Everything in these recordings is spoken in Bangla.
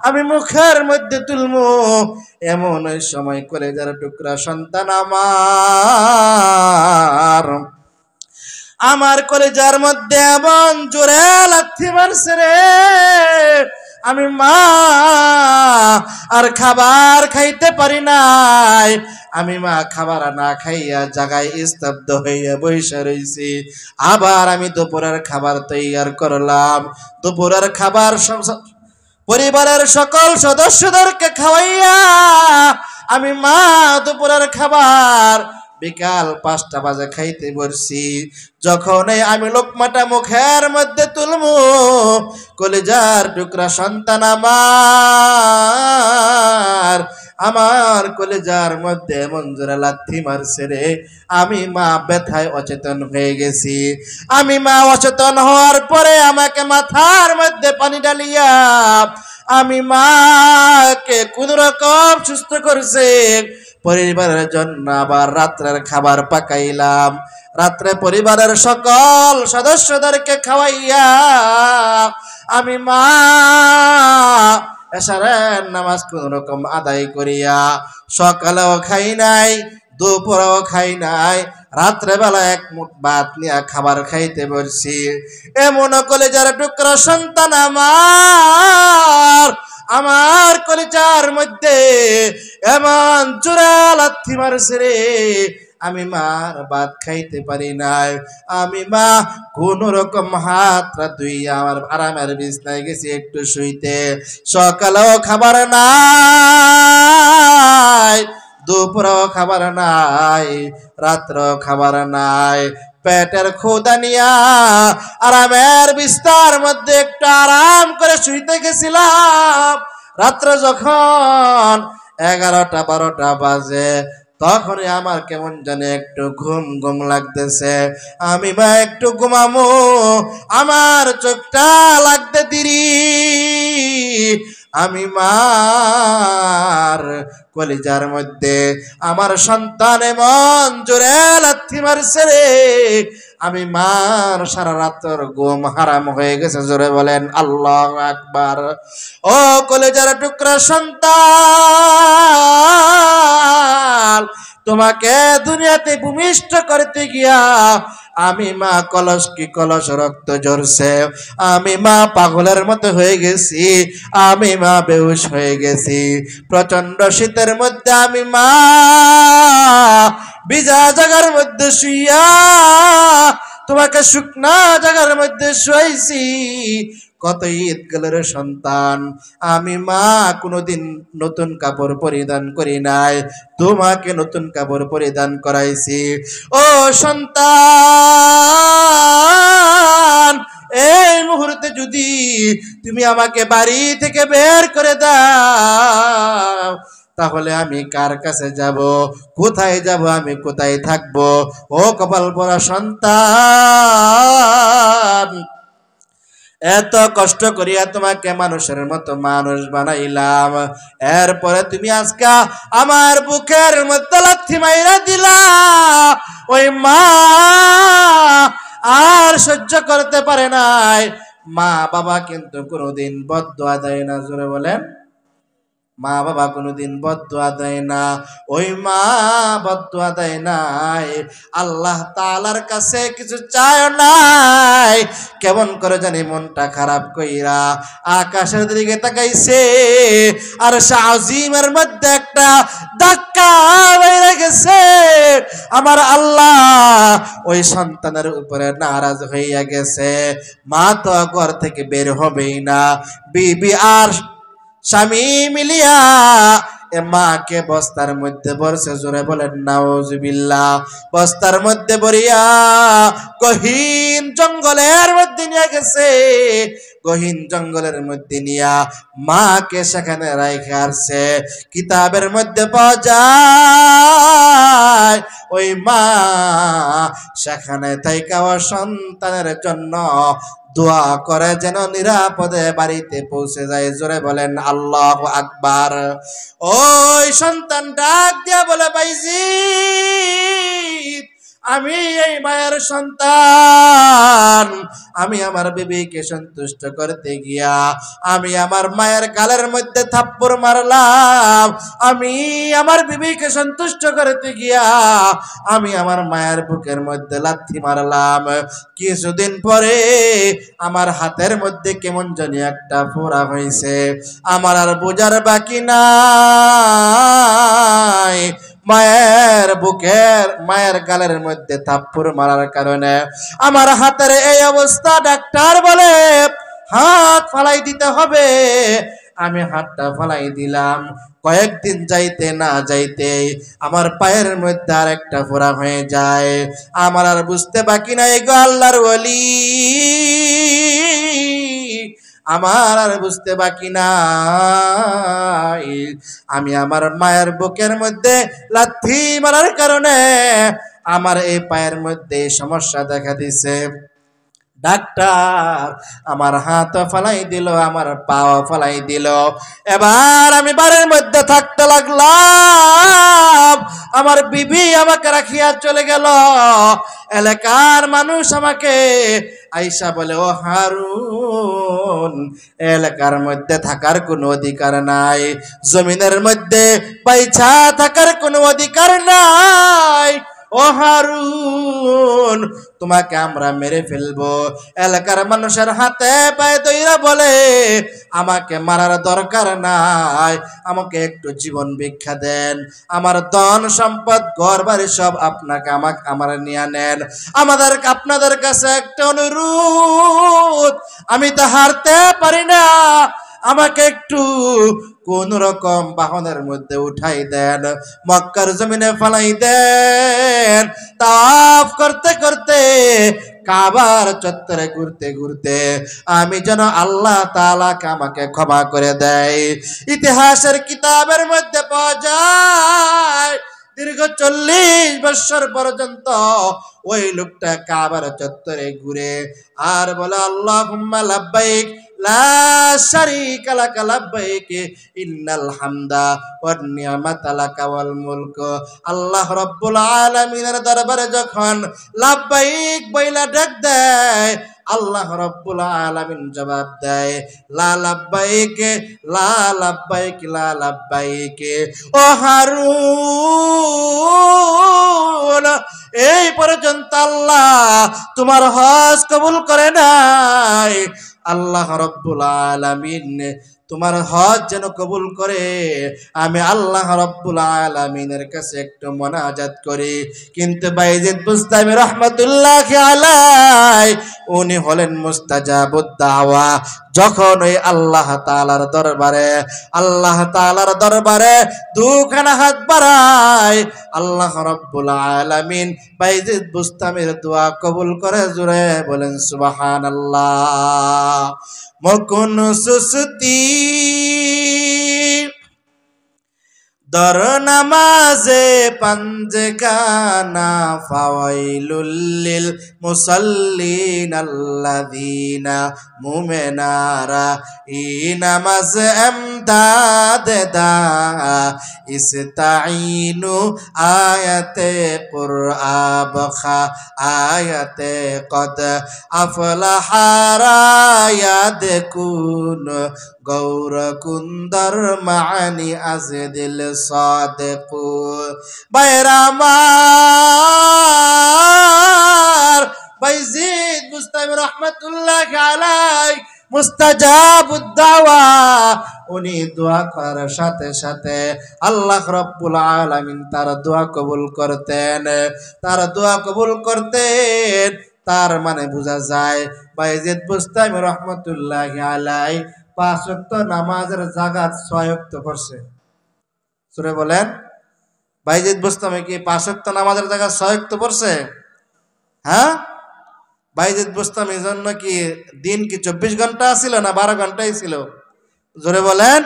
আমি মুখের মধ্যে তুলমু, এমন ওই সময় কলেজার টুকরা সন্তান আমার কলেজার মধ্যে এমন জোরে লাথি মারছে রে, আমি মা আর খাবার খাইতে পারি নাই। আমি মা খাবার না খাইয়া জায়গায় স্তব্ধ হইয়া বসে রইছি। আবার আমি দুপুরের খাবার তৈয়ার করলাম। দুপুরের খাবার পরিবারের সকল সদস্যদেরকে খাওয়াইয়া আমি মা দুপুরের খাবার বিকাল 5টা বাজে খাইতে বসছি। যখন আমি লোকমাটা মুখের মধ্যে তুলমু, কলিজার টুকরা সন্তান আমার কলিজার মধ্যে এমন জোরে লাথি মারছে রে, আমি মা ব্যথায় অচেতন হয়ে গেছি। আমি মা অচেতন হওয়ার পরে আমাকে মাথার মধ্যে পানি ঢালিয়া আমি মাকে কোন রকম সুস্থ করছে। পরিবারের জন্য আবার রাত্রের খাবার পাকাইলাম। রাত্রে পরিবারের সকল সদস্যদেরকে খাওয়াইয়া আমি মা এশারের নামাজ কোন রকম আদায় করিয়া সকালেও খাই নাই, দুপুরেও খাই নাই, রাত্রেবেলা এক মুঠ ভাত নিয়ে খাবার খাইতে বলছি। এমন কলেজার টুকরা সন্তান আমার কলিজার মধ্যে এমন জোরে লাথি মারছে রে, আমি মার ভাত খাইতে পারি নাই। আমি মা কোন রকম হাতটা ধুইয়া আমার আরামের বিছনায় গেছি একটু শুইতে। সকালেও খাবার নাই, দুপুরেও খাবার নাই, রাত্রেও খাবার নাই। পেটের ক্ষুধা নিয়া আরামের বিস্তার মধ্যে একটু আরাম করে শুইতে গেছিলাম। রাত্রে যখন 11টা 12টা বাজে, তখনই আমার কেমন জানি একটু ঘুম ঘুম লাগতেছে। আমি মা একটু ঘুমামো, আমার চোখটা লাগতে দেরি। আমি মার কলিজার মধ্যে আমার সন্তান এমন জোরে লাথি মারছে রে, আমি মার সারা রাতের ঘুম হারাম হয়ে গেছে। জোরে বলেন আল্লাহু আকবার। ও কলিজার টুকরা সন্তান, তোমাকে দুনিয়াতে ভূমিষ্ঠ করতে গিয়া আমি মা কলস রক্ত ঝরছে। আমি মা পাগলের মতো হয়ে গেছি। আমি মা বেহুশ হয়ে গেছি। প্রচন্ড শীতের মধ্যে আমি মা ভিজা জায়গার মধ্যে শুইয়া তোমাকে শুকনা জায়গার মধ্যে শুয়াইছি। কত ঈদ গেলের সন্তান, আমি মা কোনোদিন নতুন কাপড় পরিধান করি নাই, তোমাকে নতুন কাপড় পরিধান করাইছি। ও সন্তান, এই মুহূর্তে যদি তুমি আমাকে বাড়ি থেকে বের করে দাও, তাহলে আমি কার কাছে যাব, কোথায় যাব, আমি কোথায় থাকব? ও কপাল পরা সন্তান, এত কষ্ট করিয়া তোমাকে মানুষের মতো মানুষ বানাইলাম, এরপরে তুমি আজকে আমার বুকের মধ্যে লাথি মাইরা দিলা। ওই মা আর সহ্য করতে পারে নাই। মা বাবা কিন্তু কোনোদিন বদদুয়া দেয় না। জোরে বলেন, মা বাবা কোনোদিন বদদুয়া দেয় না। ওই মা বদদুয়া দেয় নাই, আল্লাহ তাআলার কাছে কিছু চায় নাই। কেমন করে জানি মনটা খারাপ কইরা আকাশের দিকে তাকাইছে, আর শাহজিমের মধ্যে একটা ধাক্কা বাইরে গেছে। আমার আল্লাহ ওই সন্তানের উপরে নারাজ হইয়া গেছে। মা তো ঘর থেকে বের হবেই না। বিবি আর স্বামী মিলিয়া এ মাকে বস্তার মধ্যে ভরছে। জোরে বলেন নাউজুবিল্লাহ। বস্তার মধ্যে ভরিয়া গহীন জঙ্গলের মধ্যে নিয়ে গেছে। গহীন জঙ্গলের মধ্যে নিয়া মাকে সেখানে রাইখা আসছে। কিতাবের মধ্যে পাওয়া যায় ওই মা সেখানে থাইকা সন্তানের জন্য দোয়া করে যেন নিরাপদে বাড়িতে পৌঁছে যায়। জোরে বলেন আল্লাহু আকবার। ওই সন্তান ডাক দিয়া বলে, ভাইজি আমি এই মায়ের সন্তান, আমি আমার বিবিকে সন্তুষ্ট করতে গিয়া আমি আমার মায়ের গালের মধ্যে থাপ্পড় মারলাম। আমি আমার বিবিকে সন্তুষ্ট করতে গিয়া আমি আমার মায়ের বুকের মধ্যে লাথি মারলাম। কিছুদিন পরে আমার হাতের মধ্যে কেমন জানি একটা ফোড়া হয়েছে। আমার আর বোঝার বাকি নাই, মায়ের বুকের মায়ের গালের মধ্যে থাপ্পড় মারার কারণে আমার হাতের এই অবস্থা। ডাক্তার বলে হাত ফালাই দিতে হবে। আমি হাতটা ফালাই দিলাম। কয়েকদিন যাইতে না যাইতে আমার পায়ের মধ্যে আর একটা ফোড়া হয়ে যায়। আমার আর বুঝতে বাকি নাই গো আল্লাহর ওলি, আমার আর বুঝতে বাকি নাই। আমি আমার মায়ের বুকের মধ্যে লাথি মারার কারণে আমার এই পায়ের মধ্যে সমস্যা দেখা দিছে। ডাক্তার আমার হাত ফালাই দিল, আমার পাও ফালাই দিল। এবার আমি বাড়ির মধ্যে থাকতে লাগলাম। আমার বিবি আমাকে রাখিয়া চলে গেল। এলাকার মানুষ আমাকে আইসা বলে, ও হারুন, এলাকার মধ্যে থাকার কোনো অধিকার নাই, জমিনের মধ্যে পয়সা থাকার কোনো অধিকার নাই। ও হারুন, তোমাকে আমরা মেরে ফেলবো। এলাকার মানুষের হাতে পায়ে দইরা বলে, আমাকে মারার দরকার নাই, আমাকে একটু জীবন ভিক্ষা দেন, আমার ধন সম্পদ ঘর বাড়ি সব আপনাকে আমার নিয়ে নেন। আপনাদের কাছে একটা অনুরোধ, আমি তো হারতে পারি না, আমাকে একটু কোন রকম বাহনের মধ্যে উঠাই দেন, মক্কার জমিনে ফালাই দেন। তাওয়াফ করতে করতে কাবার চত্বরে ঘুরতে ঘুরতে আমি যেন আল্লাহ তাআলাকে আমাকে ক্ষমা করে দেয়। ইতিহাসের কিতাবের মধ্যে পাওয়া যায় দীর্ঘ 40 বছর পর্যন্ত ওই লোকটা কাবার চত্বরে ঘুরে আর বলে, আল্লাহুম্মা লাব্বাইক লা শারীকা লাকা লাব্বাইক ইন্নাল হামদা ওয়ান নি'মাতা লাকা ওয়াল মুলক। আল্লাহ রাব্বুল আলামিনের দরবারে যখন লাব্বাইক বইলা ডাক দেয়, আল্লাহ রাব্বুল আলামিন জবাব দেয়, লা লাব্বাইক লা লাব্বাইক লা লাব্বাইক। ও হারুন, এই পর্যন্ত আল্লাহ তোমার হজ কবুল করে নাই। আল্লাহ রাব্বুল আলামিন তোমার হজ যেন কবুল করে, আমি আল্লাহ রাব্বুল আলামিনের কাছে একটু মুনাজাত করি। কিন্তু বাইজিদ বুস্তামি রাহমাতুল্লাহি আলাইহি উনি হলেন মুস্তাজাবুদ দাওয়া। যখন ওই আল্লাহ তাআলার দরবারে দুখানা হাত বাড়ায়, আল্লাহ রাব্বুল আলামিন বাইজিদ বুস্তামির দোয়া কবুল করে। জোরে বলেন সুবহানাল্লাহ। মকুন সুস্তি দর নামাজে পাঞ্জগানা ফাওয়াইলুল লিল মুসাল্লিন আল্লাযীনা মুমিনারা ই নামাজ এমদাদ দা ইস্তাঈনু আয়াতে কুরআব খা আয়াতে কদ আফলাহা ইয়াদ কুন গৌর কুন্দর মানি আজদিল সাদেকু। বাইরামার বাইজিদ বুস্তামি রাহমাতুল্লাহি আলাইহি মুস্তাজাবুদ দাওয়া, উনি দোয়া করার সাথে সাথে আল্লাহ রাব্বুল আলামিন তার দোয়া কবুল করতেন, তার দোয়া কবুল করতেন। তার মানে বোঝা যায় বাইজিদ বুস্তামি রাহমাতুল্লাহি আলাইহি 5 ওয়াক্ত নামাজের জাগাত 6 ওয়াক্ত পড়ছে। সূরা বলেন, বাইজিদ বুস্তামি কি 5 ওয়াক্ত নামাজের জায়গা 6 ওয়াক্ত পড়ছে? হ্যাঁ, বাইজিদ বুস্তামির জন্য কি দিন কি 24 ঘন্টা ছিল না 12 ঘন্টাই ছিল? জোরে বলেন।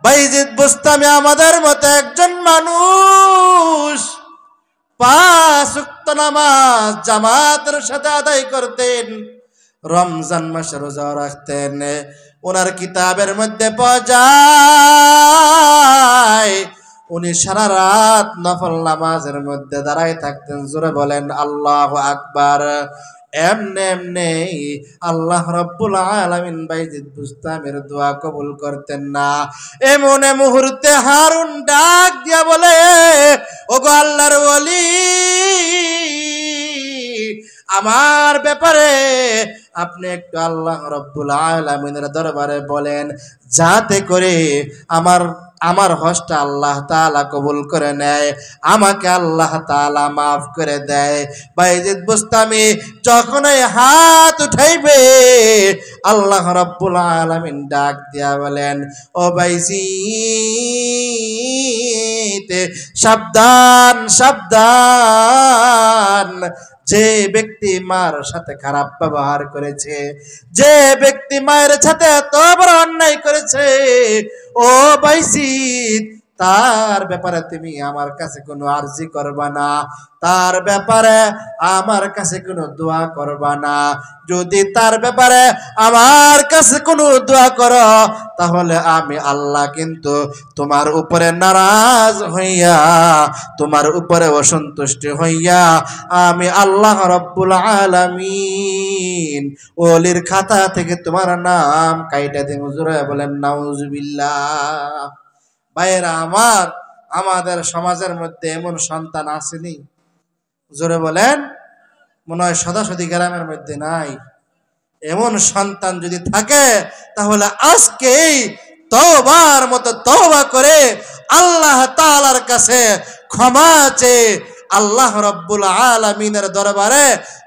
বাইজিদ বুস্তামি আমাদের মতো একজন মানুষ, 5 ওয়াক্ত নামাজ জামাতের সাথে আদায় করতেন, রমজান মাসে রোজা রাখতেন। ওনার কিতাবের মধ্যে পাওয়া যায় উনি সারা রাত নফল নামাজের মধ্যে দাঁড়ায় থাকতেন। জোরে বলেন আল্লাহু আকবার। এমনে এমনে আল্লাহ রাব্বুল আলামিন বাইজিদ বুস্তামের দোয়া কবুল করতেন না। এমন মুহূর্তে হারুন ডাক দিয়া বলে, ওগো আল্লাহর ওলি, আমার ব্যাপারে আপনি একটু আল্লাহ রাব্বুল আলামিনের দরবারে বলেন, যাতে করে আমার হজটা আল্লাহ তাআলা কবুল করে নেয়, আমাকে আল্লাহ তাআলা মাফ করে দেয়। বাইজিদ বুস্তামি যখনই হাত উঠাইবে, আল্লাহ রাব্বুল আলামিন ডাক দিয়া বলেন, ও বাইজিদ, সাবধান সাবধান, যে ব্যক্তি মার সাথে খারাপ ব্যবহার করেছে, যে ব্যক্তি মায়ের সাথে এত বড় অন্যায় করেছে, ও বাইজিদ, তার ব্যাপারে তুমি আমার কাছে কোনো আরজি করবা না, তার ব্যাপারে আমার কাছে কোনো দোয়া করবা না। যদি তার ব্যাপারে আমার কাছে কোনো দোয়া করো, তাহলে আমি আল্লাহ কিন্তু তোমার উপরে নারাজ হইয়া, তোমার উপরে অসন্তুষ্ট হইয়া, আমি আল্লাহ রাব্বুল আলামিন ওলির খাতা থেকে তোমার নাম কাইটা দিমু। জোরে বলেন নাউজুবিল্লাহ। ভাইয়েরা আমার, আমাদের সমাজের মধ্যে এমন সন্তান আসেনি? জোরে বলেন। মনে হয় সদাসদি গ্রামের মধ্যে নাই। এমন সন্তান যদি থাকে, তাহলে আজকেই তওবার মতো তওবা করে আল্লাহ তাআলার কাছে ক্ষমা চেয়ে আল্লাহ রাব্বুল আলামিনের দরবারে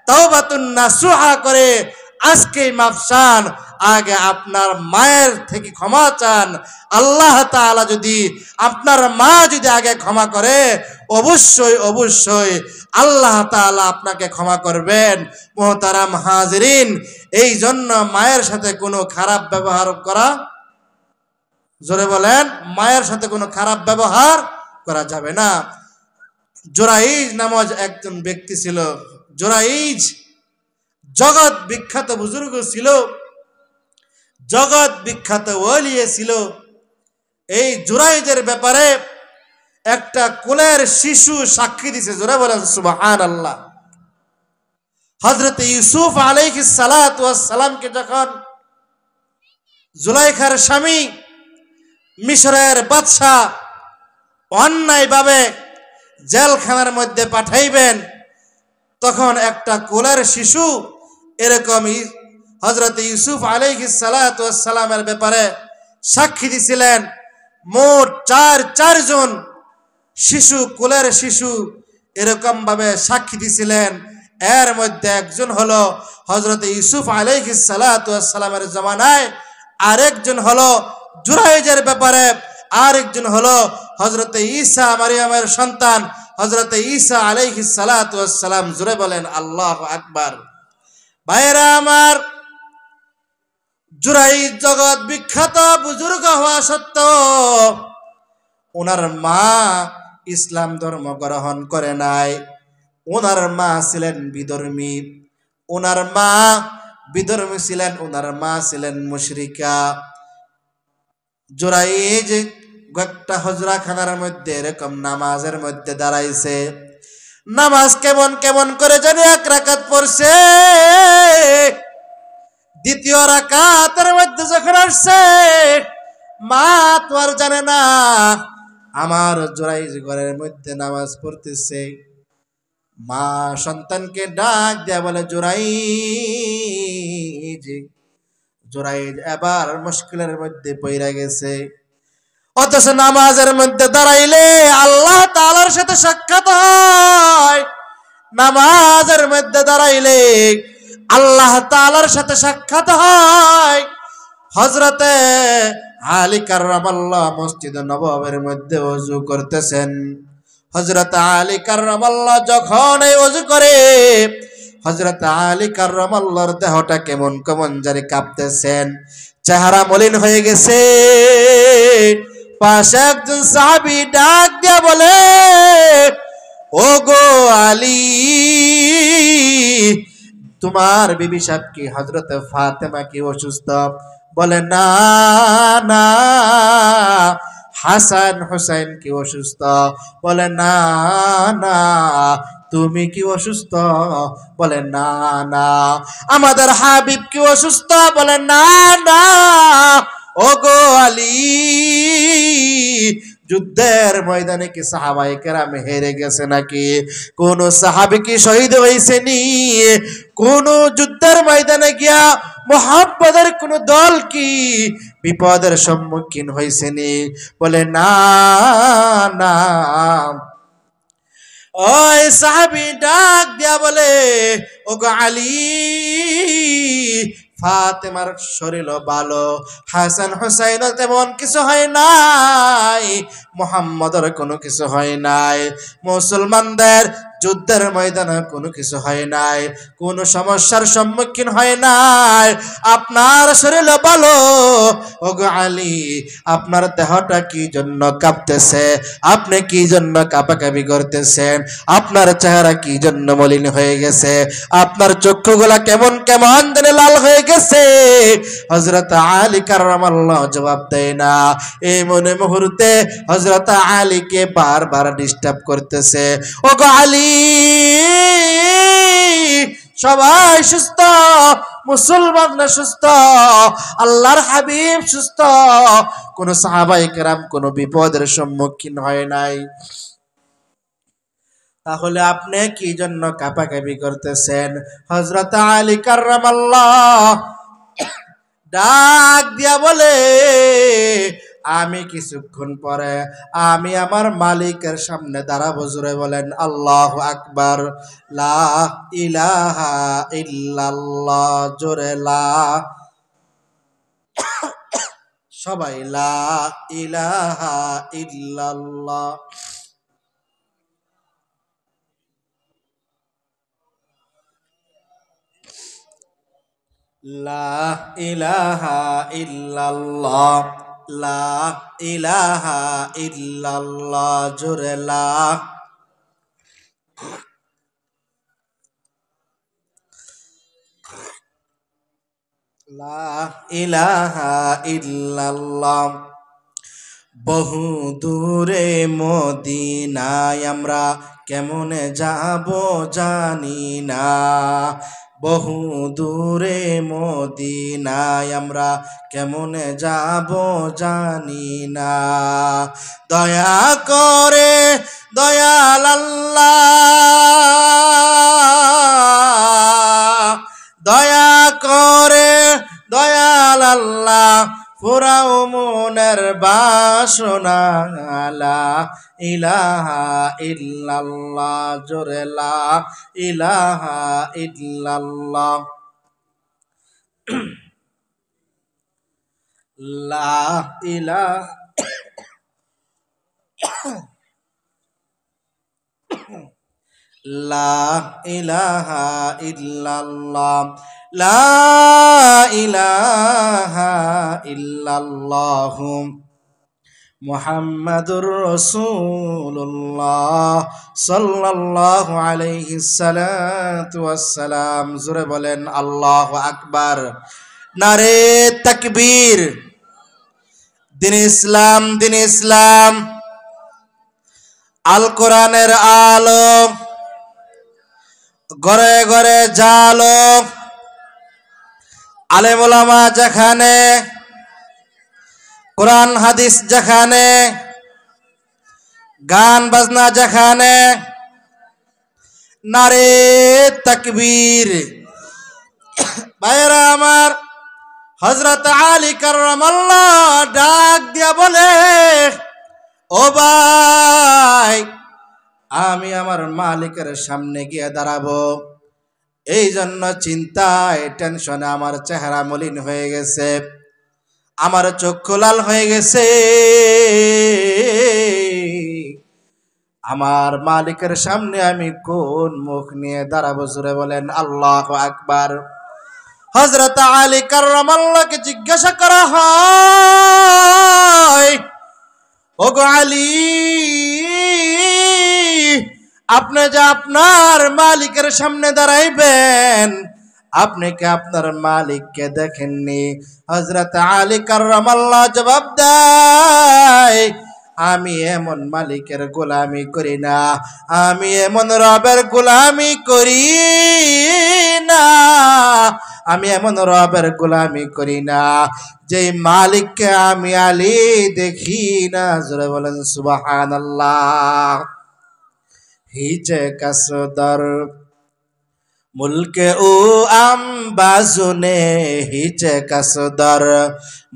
তওবাতুন নাসুহা করে আজকেই মাফ চান। আগে আপনার মায়ের থেকে ক্ষমা চান। আল্লাহ তাআলা যদি, আপনার মা যদি আগে ক্ষমা করে, অবশ্যই অবশ্যই আল্লাহ তাআলা আপনাকে ক্ষমা করবেন। মুহতারাম হাজিরিন, এই জন্য মায়ের সাথে কোনো খারাপ ব্যবহার করা, জোরে বলেন, মায়ের সাথে কোনো খারাপ ব্যবহার করা যাবে না। জুরাইজ নামক একজন ব্যক্তি ছিল। জুরাইজ জগৎ বিখ্যাত বুজুর্গ ছিল, জগৎ বিখ্যাত ওলি ছিল। এই জুরাইজের ব্যাপারে একটা কোলের শিশু সাক্ষী দিছে। জোরে বলেন সুবহানাল্লাহ। হযরত ইউসুফ আলাইহিস সালাতু ওয়াস সালামকে যখন জুলাইখার স্বামী মিশরের বাদশা অন্যায়ভাবে জেলখানার মধ্যে পাঠাইবেন, তখন একটা কোলের শিশু এরকমই হযরত ইউসুফ আলাইহিস সালাতু ওয়াস সালামের ব্যাপারে সাক্ষী দিছিলেন। মোট চারজন শিশু, কোলের শিশু এরকম ভাবে সাক্ষী দিছিলেন। এর মধ্যে একজন হলো হযরত ইউসুফ আলাইহিস সালাতু ওয়াস সালামের জামানায়, আরেকজন হলো জুরাইজের ব্যাপারে, আরেকজন হলো হযরত ঈসা মারিয়ামের সন্তান হযরত ঈসা আলাইহিস সালাতু ওয়াস সালাম। জোরে বলেন আল্লাহু আকবার। ভাইরা আমার, জুরাইজ জগৎ বিখ্যাত বুজুর্গ হওয়া সত্ত্বেও ওনার মা ইসলাম ধর্ম গ্রহণ করে নাই। ওনার মা ছিলেন বিধর্মী, ওনার মা বিধর্মী ছিলেন, ওনার মা ছিলেন মুশরিকা। জুরাইজ একটা হজরাখানার মধ্যে এরকম নামাজের মধ্যে দাঁড়াইছে। নামাজ কেমন কেমন করে জানি এক রাকাত পড়ছে। দ্বিতীয় রাকাতের মধ্যে যখন আসছে, মা তো আর জানে না আমার জুরাইজ ঘরের মধ্যে নামাজ পড়তেছে। মা সন্তানকে ডাক দেয়া বলে, জুরাইজ। জুরাইজ এবার মুশকিলের মধ্যে পইরা গেছে। অথচ নামাজের মধ্যে দাঁড়াইলে আল্লাহ তাআলার সাথে সাক্ষাৎ হয়। নামাজের মধ্যে দাঁড়াইলে আল্লাহ তাআলার সাথে সাক্ষাৎ হয়। হযরতে আলী কাররামাল্লাহ মসজিদ নববীর মধ্যে ওযু করতেছেন। হযরত আলী কাররামাল্লাহ যখন এই ওযু করে, হযরত আলী কাররামাল্লাহর দেহটা কেমন কেমন জারি কাঁপতেছেন, চেহারা মলিন হয়ে গেছে। পাশে একজন সাহাবী ডাক দিয়া বলে, ও গো আলী, তোমার বিবি সাহেব কি, হযরত ফাতেমা কি অসুস্থ? বলে, না না, হাসান হুসাইন কি অসুস্থ? বলে না না। তুমি কি অসুস্থ? বলে না না। আমাদের হাবিব কি অসুস্থ? বলে না না। ওগো আলী, যুদ্ধের ময়দানে কি সাহাবায়ে কেরাম হেরে গেছে নাকি? কোন সাহাবী কি শহীদ হয়েছেনি? কোন যুদ্ধের ময়দানে গিয়া মুহাম্মদের কোন দল কি বিপদের সম্মুখীন হয়েছেনি? বলে না না। ওই সাহাবী ডাক দিয়া বলে, ওগো আলী, ফাতেমার শরীর ভালো, হাসান হুসাইন তেমন কিছু হয় নাই, মুহাম্মদের কোনো কিছু হয় নাই, মুসলমানদের যুদ্ধের ময়দানে কোনো কিছু হয় নাই, কোনো সমস্যার সম্মুখীন হয় নাই। আপনার শরীর ভালো। ওগো আলী, আপনার দেহটা কি জন্য কাঁপতেছে? আপনি কি জন্য কাঁপাকাঁপি করতেছেন? আপনার চেহারা কি জন্য মলিন হয়ে গেছে? আপনার চক্ষুগুলা কেমন কেমন জানে লাল হয়ে গেছে? হযরত আলী কাররামাল্লাহু জবাব দেয় না। এই মনে মুহূর্তে হযরত আলীকে বারবার ডিস্টার্ব করতেছে। ওগো আলী, সবাই সুস্থ, মুসলমানরা সুস্থ, আল্লাহর হাবিব সুস্থ, কোন সাহাবায়ে কেরাম কোন বিপদের সম্মুখীন হয় নাই। তাহলে আপনি কি জন্য কাঁপাকাঁপি করতেছেন? হযরত আলী কাররামাল্লাহ ডাক দিয়া বলে, আমি কিছুক্ষণ পরে আমি আমার মালিকের সামনে দাঁড়াবো। জোরে বলেন আল্লাহু আকবার। লা ইলাহা ইল্লাল্লাহ। জোরে লা, সবাই লা ইলাহা ইল্লাল্লাহ। লা ইলাহা ইল্লাল্লাহ। লা ইলাহা ইল্লাল্লাহ। জোরে লা। লা ইলাহা ইল্লাল্লাহ। বহু দূরে মদিনায় আমরা কেমনে যাব জানি না। বহু দূরে মদিনায় আমরা কেমনে যাব জানি না। দয়া করে দয়াল আল্লাহ, দয়া করে দয়াল আল্লাহ, ফুরাও মনের বাসনা। লা ইলাহা ইল্লাল্লাহ। জোরে লা ইলাহা ইল্লাল্লাহ। লা ইলাহা লা ইলাহা ইল্লাল্লাহ। লা ইলাহা ইল্লাল্লাহ মুহাম্মাদুর রাসূলুল্লাহ সাল্লাল্লাহু আলাইহি সাল্লাতু ওয়াসসালাম। জোরে বলেন আল্লাহু আকবার। নারে তাকবীর। দিন ইসলাম, দিন ইসলাম। আল কোরআনের আলো ঘরে ঘরে জালো। আলেম ওলামা যেখানে, কোরআন হাদিস যেখানে, গান বাজনা যেখানে, নারে তাকবীর। ভাইরা আমার, হযরত আলী কাররামাল্লাহ ডাক দিয়া বলে, ও ভাই, আমি আমার মালিকের সামনে গিয়ে দাঁড়াবো, এই জন্য চিন্তায় টেনশনে আমার চেহারা মলিন হয়ে গেছে, আমার চক্ষু লাল হয়ে গেছে। আমার মালিকের সামনে আমি কোন মুখ নিয়ে দাঁড়াবো? জোরে বলেন আল্লাহু আকবার। হযরত আলী কাররামাল্লাহকে জিজ্ঞাসা করা হয়, ওগো আলী, আপনি যে আপনার মালিকের সামনে দাঁড়াইবেন, আপনি কি আপনার মালিককে দেখেননি? হযরত আলী কাররামাল্লাহ জবাব দেয়, আমি এমন মালিকের গোলামি করি না, আমি এমন রবের গোলামি করি না, আমি এমন রবের গোলামি করি না যে মালিককে আমি আলী দেখি না। জোরে বলেন সুবহানাল্লাহ। হিচে কাসদর মুলকে ও আম্বাজুনে, হিচে কাসদর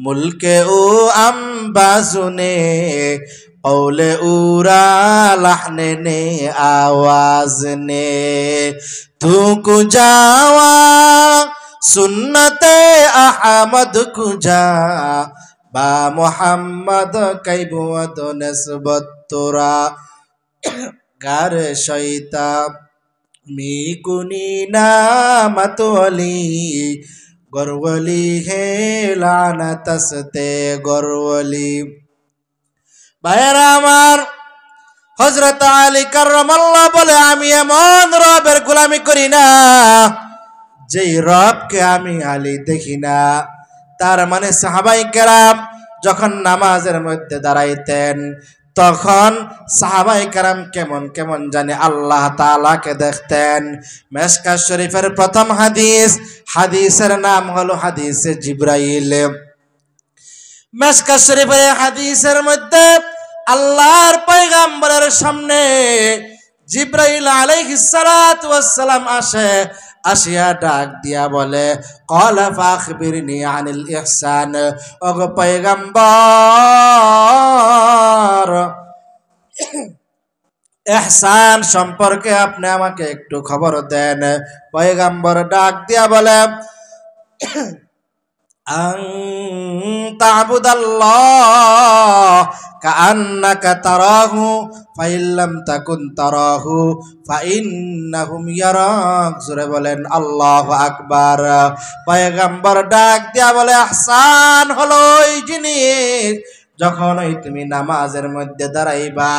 মুলকে ও আম্বাজুনে, औले उरा लहने ने आवाज ने, तू कुजावा सुन्नते अहमद कुजा, बा मोहम्मद कैबुअद नस्बत तोरा, गार शैता मी कुनी नामतोली, गरवली है लानतसते गरवली। ভাইয়েরা আমার, হযরত আলী কাররামাল্লাহ বলে আমি এমন রবের গোলামি করি না যেই রবকে আমি আলী দেখি না। তার মানে সাহাবায়ে কেরাম যখন নামাজের মধ্যে দাঁড়াইতেন তখন সাহাবায়ে কেরাম কেমন কেমন জানি আল্লাহ তাআলাকে দেখতেন। মিশকাত শরীফের প্রথম হাদিস, হাদিসের নাম হলো হাদিসে জিবরাইল। মিশকাত শরীফের হাদিসের মধ্যে আল্লাহর পয়গম্বরের সামনে জিবরাইল আলাইহিস সালাতু ওয়াস সালাম আসে, আসিয়া ডাক দিয়া বলে ক্বালা ফাখবিরনি আনিল ইহসান, ওগো পয়গম্বর ইহসান সম্পর্কে আপনি আমাকে একটু খবর দেন। পয়গম্বর ডাক দিয়া বলে আন তা'বুদাল্লাহ কাআন্নাকা তারাহু ফাইল্লাম তাকুন তারাহু ফাইন্নাহুম ইয়ারাক। জোরে বলেন আল্লাহু আকবার। পয়গম্বর ডাক দিয়া বলে ইহসান হলো এই জিনিস যখনই তুমি নামাজের মধ্যে দাঁড়াইবা,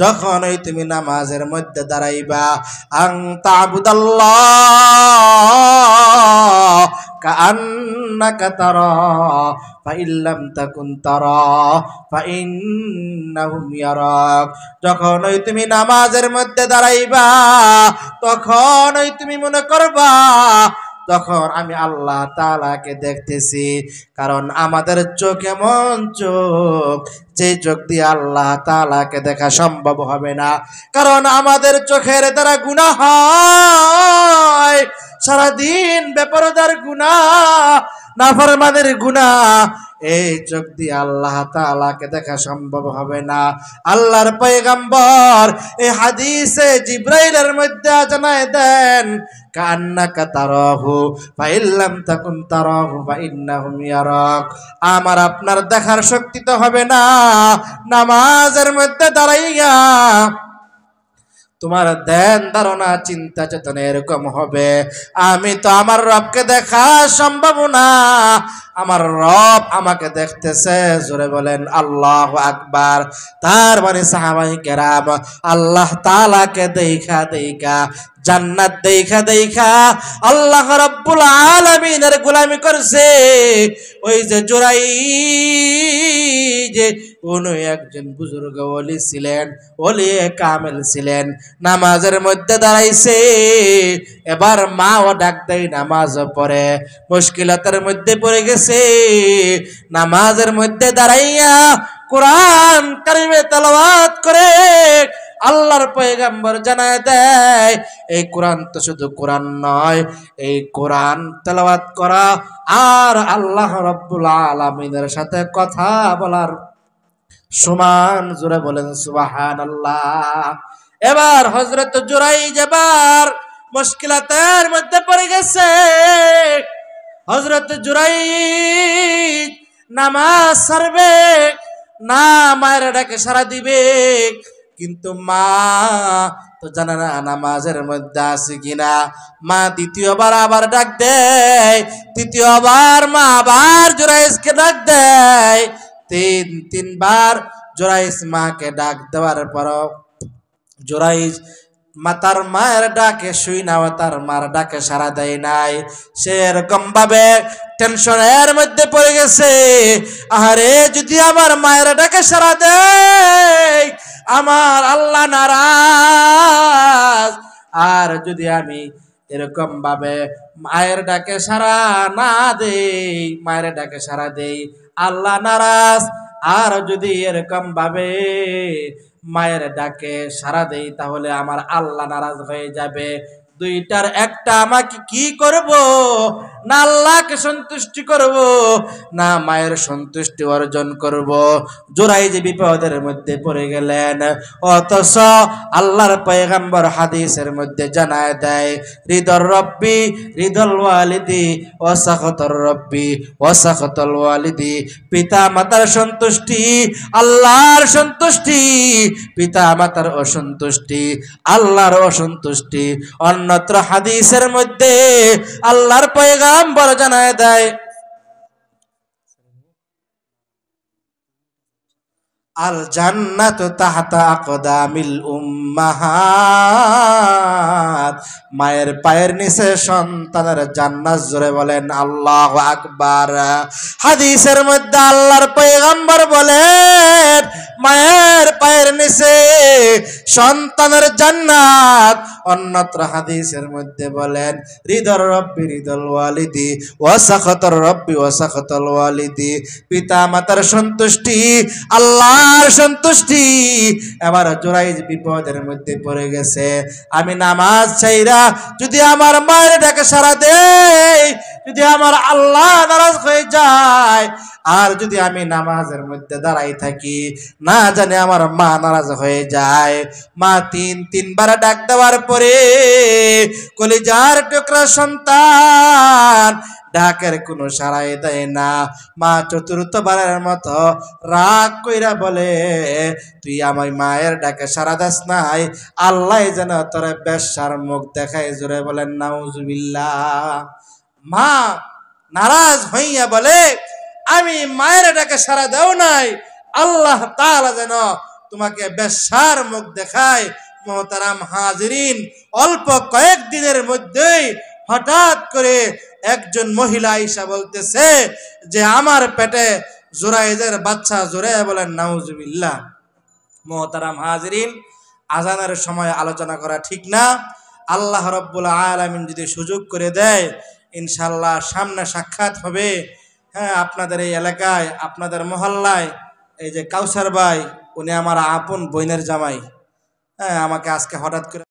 যখনই তুমি নামাজের মধ্যে দাঁড়াইবা, আন তা'বুদাল্লাহ কাআন্নাকা তারা ফাইল্লাম তাকুন তারা ফাইন্নাহুম ইয়ারাক। যখনই তুমি নামাজের মধ্যে দাঁড়াইবা তখনই তুমি মনে করবা তখন আমি আল্লাহ তাআলাকে দেখতেছি। কারণ আমাদের চোখ এমন চোখ যে চোখ দিয়ে আল্লাহ তাআলাকে দেখা সম্ভব হবে না। কারণ আমাদের চোখের দ্বারা গুনাহ হয়, সারাদিন বেপরদার গুনাহ, নাফরমানের গুনাহ। এই চোখ দিয়ে আল্লাহ তাআলাকে দেখা সম্ভব হবে না। আল্লাহর পয়গম্বর এই হাদিসে জিবরাইলের মধ্যে জানায় দেন কান্নাকা তারাহু ফাইল্লাম তাকুন তারাহু ফাইন্নাহুম ইয়ারাক। আমার আপনার দেখার শক্তি তো হবে না, নামাজের মধ্যে দাঁড়াইয়া তোমার ধ্যান ধারণা চিন্তা চেতনা এরকম হবে আমি তো আমার রবকে দেখা সম্ভব না, আমার রব আমাকে দেখতেছে। জোরে বলেন আল্লাহু আকবার। তার মানে সাহাবায়ে কেরাম আল্লাহ তাআলাকে দেখা দেখা, জান্নাত দেখা দেখা আল্লাহ রাব্বুল আলামিনের গোলামি করছে। ওই যে জোরাই যে উনি একজন বুজুর্গ ওলি ছিলেন, ওলি কামেল ছিলেন, নামাজের মধ্যে দাঁড়াইছে। এবার মাও ডাক দেয়, নামাজ পড়ে, মুশকিলাতের মধ্যে পড়ে গেছে। নামাজের মধ্যে দাঁড়াইয়া কোরআন কারিমে তেলাওয়াত করে আল্লাহর পয়গম্বর জানায় দেয় এই কোরআন তো শুধু কোরআন নয়, এই কোরআন তেলাওয়াত করা আর আল্লাহ রাব্বুল আলামিনের সাথে কথা বলার সমান। জোরে বলেন সুবহানাল্লাহ। এবার হযরত জুরাইজ এবার মুশকিলাতের মধ্যে পড়ে গেছে। হযরত জুরাইজ নামাজ ছাড়বে না, মায়ের ডাকে সাড়া দিবে, কিন্তু মা তো জানে না নামাজের মধ্যে আছে কিনা। মা দ্বিতীয়বার আবার ডাক দেয়, তৃতীয়বার মা আবার জুরাইজকে ডাক দেয়। তিনবার জুরাইজ মাকে ডাক দেওয়ার পর জুরাইজ তার মায়ের ডাকে শুই না, তার মার ডাকে সাড়া দেয় নাই। সে এরকম ভাবে টেনশনের মধ্যে পড়ে গেছে, আরে যদি আমার মায়ের ডাকে সাড়া দেয় আমার আল্লাহ নারাজ। আর যদি আমি এরকম ভাবে মায়ের ডাকে সাড়া না দেই, মায়ের ডাকে সাড়া দেই, আল্লাহ নারাজ। আর যদি এরকম ভাবে মায়ের ডাকে সাড়া দেই, তাহলে আমার আল্লাহ নারাজ হয়ে যাবে। দুইটার একটা আমাকে কি করব? না আল্লাহকে সন্তুষ্টি করব, না মায়ের সন্তুষ্টি অর্জন করব। জোরাই যে বিপদের মধ্যে পড়ে গেলেন, অথচ আল্লাহর পয়গম্বর হাদিসের মধ্যে জানায় দেয়, রিদর রব্বি রিদল ওয়ালিদি ওয়া সাখাতুর রব্বি ওয়া সাখাতুল ওয়ালিদি। পিতা মাতার সন্তুষ্টি আল্লাহর সন্তুষ্টি, পিতা মাতার অসন্তুষ্টি আল্লাহর অসন্তুষ্টি। অন্যত্র হাদিসের মধ্যে আল্লাহর পয়গম্বর জানায় দেয়, আল জান্নাতু তাহতা আকদামিল উম্মাহাত। মায়ের পায়ের নিচে সন্তানের জান্নাত। জোরে বলেন আল্লাহু আকবার। হাদিসের মধ্যে আল্লাহর পয়গম্বর বলেন, মায়ের পায়ের নিচে সন্তানের জান্নাত। অন্যত্র হাদিসের মধ্যে বলেন, রিদর রব্বি রিদল ওয়ালিদি ওয়া সাখাতুর রব্বি ওয়া সাখাতুল ওয়ালিদি। পিতা মাতার সন্তুষ্টি আল্লাহর সন্তুষ্টি। এবার জোরাই বিপদের মধ্যে পড়ে গেছে, আমি নামাজ ছাইরা যদি আমার মায়ের ডাকে সাড়া দেই, যদি আমার আল্লাহ নারাজ হয়ে যায়। আর যদি আমি নামাজের মধ্যে দাঁড়াই থাকি, না জানি আমার মা নারাজ হয়ে যায়। মা তিনবার ডাক দেওয়ার পরে কলিজার টুকরা সন্তান ডাকের কোনো সাড়াই দেয় না। মা চতুর্থবারের মতো রাগ কইরা বলে, তুই আমার মায়ের ডাকে সাড়া দাস নাই, আল্লাহ যেন তোর বেশ্যার মুখ দেখায়। জোরে বলেন নাউজুবিল্লাহ। মা নারাজ হইয়া বলে, আমি মায়ের ডাকে সাড়া দাও নাই, আল্লাহ তাআলা যেন তোমাকে বেশ্যার মুখ দেখায়। মোহতারাম হাজিরিন, অল্প কয়েকদিনের মধ্যেই হঠাৎ করে একজন মহিলা আয়েশা বলতেছে যে আমার পেটে জুরাইজের বাচ্চা। জোরে বলেন নাউজুবিল্লাহ। মোহতারাম হাজিরিন, আজানের সময় আলোচনা করা ঠিক না। আল্লাহ রাব্বুল আলামিন যদি সুযোগ করে দেয়, ইনশাআল্লাহ সামনে সাক্ষাৎ হবে। হ্যাঁ, আপনাদের এই এলাকায়, আপনাদের মহল্লায় এই যে কাউসার ভাই, উনি আমার আপন বোনের জামাই। হ্যাঁ, আমাকে আজকে হঠাৎ করে